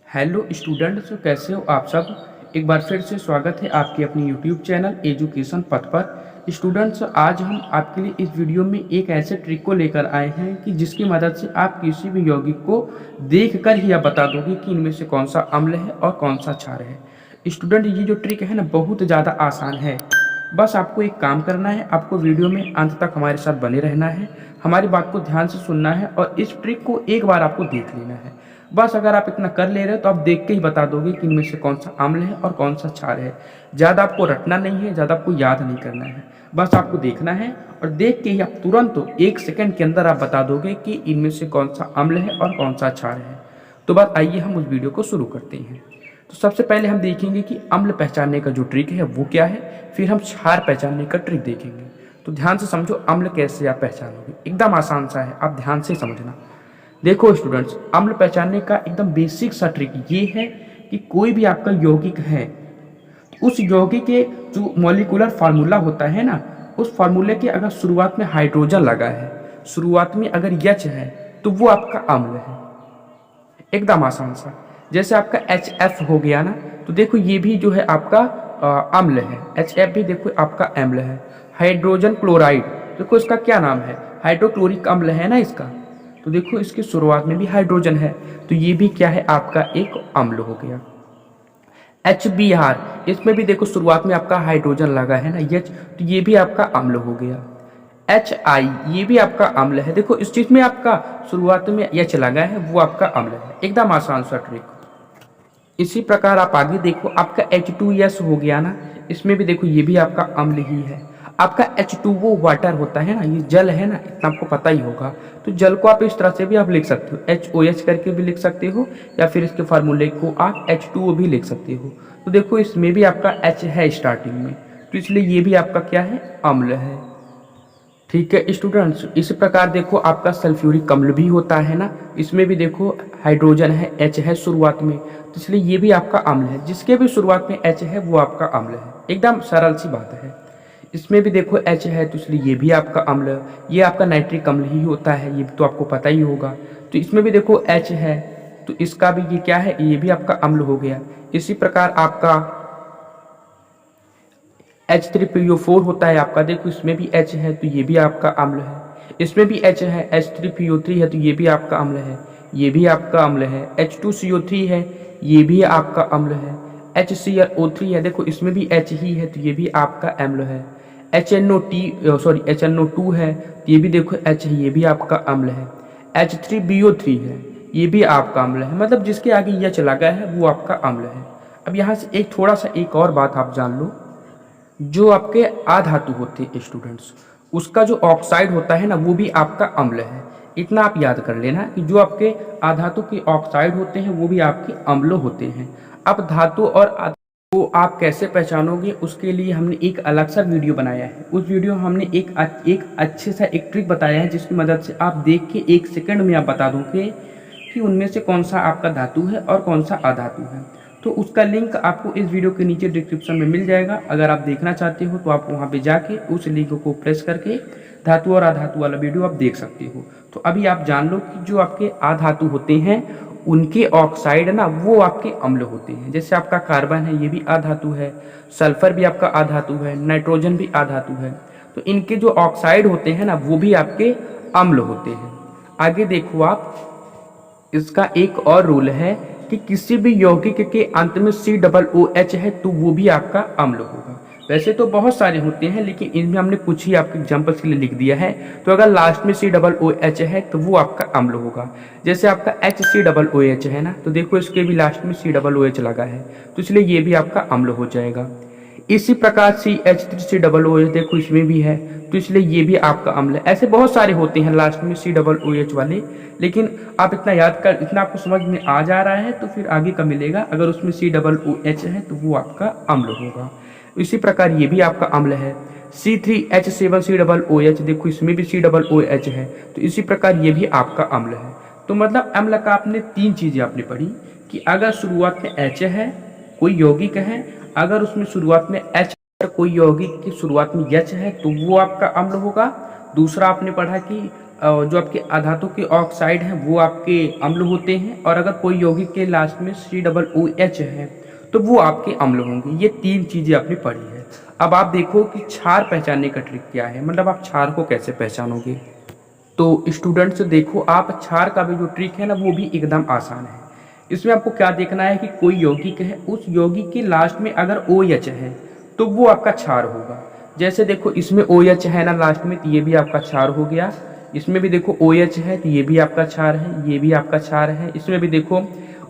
Hello students, कैसे हो आप सब। एक बार फिर से स्वागत है आपके अपने यूट्यूब चैनल एजुकेशन पथ पर। स्टूडेंट्स, आज हम आपके लिए इस वीडियो में एक ऐसे ट्रिक को लेकर आए हैं कि जिसकी मदद से आप किसी भी यौगिक को देखकर ही आप बता दोगे कि इनमें से कौन सा अम्ल है और कौन सा क्षार है। स्टूडेंट, ये जो ट्रिक है ना, बहुत ज़्यादा आसान है। बस आपको एक काम करना है, आपको वीडियो में अंत तक हमारे साथ बने रहना है, हमारी बात को ध्यान से सुनना है और इस ट्रिक को एक बार आपको देख लेना है। बस अगर आप इतना कर ले रहे हो तो आप देख के ही बता दोगे कि इनमें से कौन सा अम्ल है और कौन सा क्षार है। ज़्यादा आपको रटना नहीं है, ज़्यादा आपको याद नहीं करना है, बस आपको देखना है और देख के ही आप तुरंत 1 सेकंड के अंदर आप बता दोगे कि इनमें से कौन सा अम्ल है और कौन सा क्षार है। तो बस आइए हम उस वीडियो को शुरू करते हैं। तो सबसे पहले हम देखेंगे कि अम्ल पहचानने का जो ट्रिक है वो क्या है, फिर हम क्षार पहचानने का ट्रिक देखेंगे। तो ध्यान से समझो, अम्ल कैसे आप पहचानोगे। एकदम आसान सा है, आप ध्यान से समझना। देखो स्टूडेंट्स, अम्ल पहचानने का एकदम बेसिक सा ट्रिक ये है कि कोई भी आपका यौगिक है, उस यौगिक के जो मॉलिक्यूलर फार्मूला होता है ना, उस फार्मूले के अगर शुरुआत में हाइड्रोजन लगा है, शुरुआत में अगर H है, तो वो आपका अम्ल है। एकदम आसान सा। जैसे आपका HF हो गया ना, तो देखो ये भी जो है आपका अम्ल है। HF भी देखो आपका अम्ल है। हाइड्रोजन क्लोराइड, देखो इसका क्या नाम है, हाइड्रोक्लोरिक अम्ल है ना इसका। तो देखो इसकी शुरुआत में भी हाइड्रोजन है, तो ये भी क्या है, आपका एक अम्ल हो गया। HBr, इसमें भी देखो शुरुआत में आपका हाइड्रोजन लगा है ना H, तो ये भी आपका अम्ल हो गया। HI, ये भी आपका अम्ल है। देखो इस चीज में आपका शुरुआत में H लगा है, वो आपका अम्ल है। एकदम आसान सा ट्रिक। इसी प्रकार आप आगे देखो, आपका H2S हो गया ना, इसमें भी देखो ये भी आपका अम्ल ही है। आपका H2O वाटर होता है ना, ये जल है ना, इतना आपको पता ही होगा। तो जल को आप इस तरह से भी आप लिख सकते हो, HOH करके भी लिख सकते हो, या फिर इसके फार्मूले को आप H2O भी लिख सकते हो। तो देखो इसमें भी आपका H है स्टार्टिंग में, तो इसलिए ये भी आपका क्या है, अम्ल है। ठीक है स्टूडेंट्स, इस प्रकार देखो आपका सल्फ्यूरिक अम्ल भी होता है ना, इसमें भी देखो हाइड्रोजन है, H है शुरुआत में, तो इसलिए ये भी आपका अम्ल है। जिसके भी शुरुआत में H है वो आपका अम्ल है। एकदम सरल सी बात है। इसमें भी देखो H है, तो इसलिए ये भी आपका अम्ल, ये आपका नाइट्रिक अम्ल ही होता है, ये तो आपको पता ही होगा। तो इसमें भी देखो H है, तो इसका भी ये क्या है, ये भी आपका अम्ल हो गया। इसी प्रकार आपका H3PO4 होता है आपका, देखो इसमें भी H है, तो ये भी आपका अम्ल है। इसमें भी H है, H3PO3 है, तो ये भी आपका अम्ल है, ये भी आपका अम्ल है। H2CO3 है, ये भी आपका अम्ल है। HClO3 है, देखो इसमें भी H ही है, तो ये भी आपका अम्ल है। HNO2 है, तो ये भी देखो H है, ये भी आपका अम्ल है। H3BO3 है, ये भी आपका अम्ल है। मतलब जिसके आगे H लगा है वो आपका अम्ल है। अब यहाँ से एक थोड़ा सा एक और बात आप जान लो, जो आपके आधातु होते हैं स्टूडेंट्स, उसका जो ऑक्साइड होता है ना, वो भी आपका अम्ल है। इतना आप याद कर लेना कि जो आपके आधातु के ऑक्साइड होते हैं वो भी आपके अम्ल होते हैं। अब धातु और को आप कैसे पहचानोगे, उसके लिए हमने एक अलग सा वीडियो बनाया है। उस वीडियो में हमने एक अच्छे सा एक ट्रिक बताया है, जिसकी मदद से आप देख के 1 सेकंड में आप बता दोगे कि उनमें से कौन सा आपका धातु है और कौन सा अधातु है। तो उसका लिंक आपको इस वीडियो के नीचे डिस्क्रिप्शन में मिल जाएगा। अगर आप देखना चाहते हो तो आप वहां पे जाके उस लिंक को प्रेस करके धातु और अधातु वाला वीडियो आप देख सकते हो। तो अभी आप जान लो कि जो आपके अधातु होते हैं उनके ऑक्साइड ना, वो आपके अम्ल होते हैं। जैसे आपका कार्बन है, ये भी अधातु है, सल्फर भी आपका अधातु है, नाइट्रोजन भी अधातु है। तो इनके जो ऑक्साइड होते हैं ना, वो भी आपके अम्ल होते हैं। आगे देखो आप, इसका एक और रूल है कि किसी भी यौगिक के अंत में COOH है, तो वो भी आपका अम्ल होगा। वैसे तो बहुत सारे होते हैं, लेकिन इनमें हमने कुछ ही आपके एग्जांपल्स के लिए लिख दिया है। तो अगर लास्ट में COOH है तो वो आपका अम्ल होगा। जैसे आपका HCOOH है ना, तो देखो इसके भी लास्ट में COOH लगा है, तो इसलिए ये भी आपका अम्ल हो जाएगा। इसी प्रकार CH3COOH देखो इसमें भी है, तो इसलिए ये भी आपका अम्ल है। ऐसे बहुत सारे होते हैं लास्ट में COOH वाले, लेकिन आप इतना याद कर, इतना आपको समझ में आ जा रहा है तो फिर आगे का मिलेगा। अगर उसमें COOH है तो वो आपका अम्ल होगा। इसी प्रकार ये भी आपका अम्ल है। C3H7COOH, देखो इसमें भी COOH है, तो इसी प्रकार ये भी आपका अम्ल है। तो मतलब अम्ल का आपने 3 चीजें आपने पढ़ी कि अगर शुरुआत में H है, कोई यौगिक है, अगर उसमें शुरुआत में H, कोई यौगिक की शुरुआत में H है, तो वो आपका अम्ल होगा। दूसरा आपने पढ़ा कि जो आपके अधातु के ऑक्साइड हैं वो आपके अम्ल होते हैं, और अगर कोई यौगिक के लास्ट में COOH है तो वो आपके अम्ल होंगे। ये 3 चीज़ें आपने पढ़ी है। अब आप देखो कि क्षार पहचानने का ट्रिक क्या है, मतलब आप क्षार को कैसे पहचानोगे। तो स्टूडेंट्स देखो, आप क्षार का भी जो ट्रिक है ना वो भी एकदम आसान है। इसमें आपको क्या देखना है कि कोई यौगिक है, उस यौगिक के लास्ट में अगर OH है तो वो आपका क्षार होगा। जैसे देखो इसमें OH है ना लास्ट में, तो ये भी आपका क्षार हो गया। इसमें भी देखो OH है तो ये भी आपका क्षार है, ये भी आपका क्षार है। इसमें भी देखो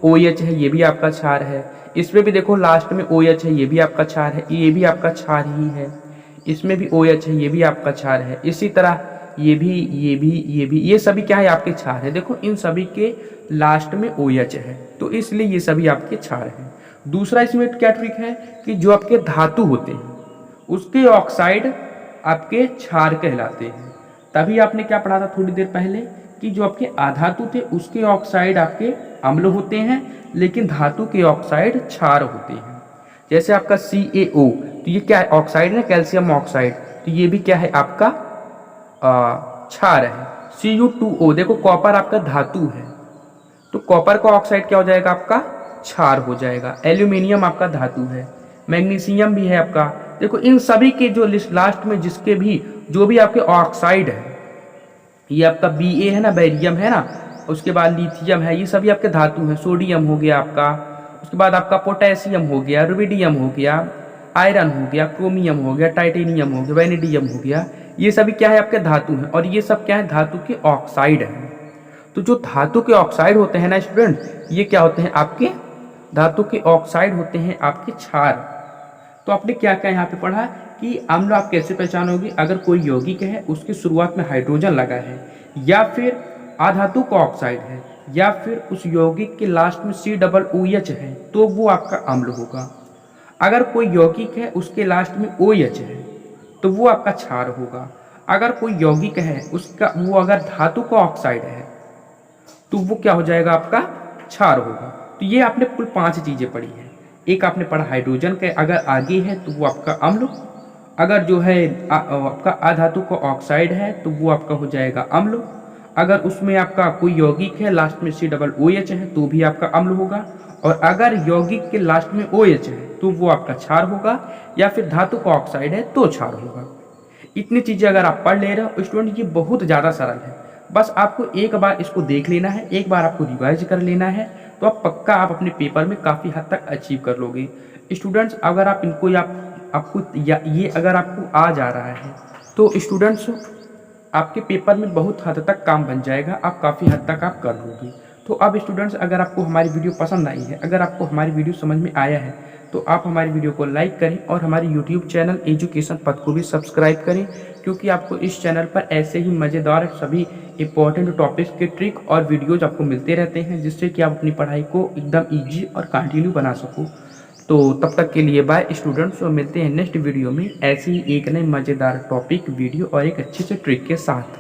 OH है, ये भी आपका क्षार है। इसमें भी देखो लास्ट में OH है, ये भी आपका क्षार है, ये भी आपका क्षार ही है। इसमें भी OH है, ये भी आपका क्षार है। इसी तरह ये भी, ये सभी क्या है, आपके क्षार है। देखो इन सभी के लास्ट में OH है तो इसलिए ये सभी आपके क्षार हैं। दूसरा इसमें क्या ट्रिक है कि जो आपके धातु होते हैं उसके ऑक्साइड आपके क्षार कहलाते हैं। तभी आपने क्या पढ़ा था थोड़ी देर पहले कि जो आपके अधातु थे उसके ऑक्साइड आपके अम्ल होते हैं, लेकिन धातु के ऑक्साइड क्षार होते हैं। जैसे आपका CaO, तो ये क्या है, ऑक्साइड है, कैल्शियम ऑक्साइड, तो ये भी क्या है, आपका क्षार है। Cu2O, देखो कॉपर आपका धातु है तो कॉपर का ऑक्साइड क्या हो जाएगा, आपका क्षार हो जाएगा। एल्यूमिनियम आपका धातु है, मैग्नीशियम भी है आपका। देखो इन सभी के जो लिस्ट लास्ट में जिसके भी जो भी आपके ऑक्साइड है, ये आपका Ba है ना, बेरियम है ना, उसके बाद लिथियम है, ये सभी आपके धातु हैं। सोडियम हो गया आपका, उसके बाद आपका पोटेशियम हो गया, रुबिडियम हो गया, आयरन हो गया, क्रोमियम हो गया, टाइटेनियम हो गया, वेनेडियम हो गया, ये सभी क्या है, आपके धातु हैं। और ये सब क्या है, धातु के ऑक्साइड हैं। तो जो धातु के ऑक्साइड होते हैं ना स्टूडेंट, ये क्या होते हैं, आपके धातु के ऑक्साइड होते हैं आपके क्षार। तो आपने क्या क्या यहाँ पे पढ़ा कि अम्ल आप कैसे पहचानोगे, अगर कोई यौगिक है उसकी शुरुआत में हाइड्रोजन लगा है, या फिर अधातु का ऑक्साइड है, या फिर उस यौगिक के लास्ट में COOH है तो वो आपका अम्ल होगा। अगर कोई यौगिक है उसके लास्ट में OH है तो वो आपका क्षार होगा। अगर कोई यौगिक है उसका वो अगर धातु का ऑक्साइड है तो वो क्या हो जाएगा, आपका क्षार होगा। तो ये आपने कुल 5 चीजें पढ़ी है। एक आपने पढ़ा हाइड्रोजन के अगर आगे है तो वो आपका अम्ल, अगर जो है आपका अधातु का ऑक्साइड है तो वो आपका हो जाएगा अम्ल, अगर उसमें आपका कोई यौगिक है लास्ट में COOH है तो भी आपका अम्ल होगा, और अगर यौगिक के लास्ट में OH है तो वो आपका क्षार होगा, या फिर धातु का ऑक्साइड है तो क्षार होगा। इतनी चीजें अगर आप पढ़ ले रहे हो स्टूडेंट, ये बहुत ज़्यादा सरल है। बस आपको एक बार इसको देख लेना है, एक बार आपको रिवाइज कर लेना है, तो आप पक्का आप अपने पेपर में काफ़ी हद तक अचीव कर लोगे। स्टूडेंट्स अगर आप इनको आपको ये अगर आपको आ जा रहा है तो स्टूडेंट्स आपके पेपर में बहुत हद तक काम बन जाएगा, आप काफ़ी हद तक आप कर लोगे। तो अब स्टूडेंट्स अगर आपको हमारी वीडियो पसंद आई है, अगर आपको हमारी वीडियो समझ में आया है तो आप हमारी वीडियो को लाइक करें और हमारे YouTube चैनल एजुकेशन पथ को भी सब्सक्राइब करें, क्योंकि आपको इस चैनल पर ऐसे ही मज़ेदार सभी इंपॉर्टेंट टॉपिक्स के ट्रिक और वीडियोज आपको मिलते रहते हैं, जिससे कि आप अपनी पढ़ाई को एकदम ईजी और कंटिन्यू बना सको। तो तब तक के लिए बाय स्टूडेंट्स, और मिलते हैं नेक्स्ट वीडियो में ऐसे ही एक नए मज़ेदार टॉपिक, वीडियो और एक अच्छे से ट्रिक के साथ।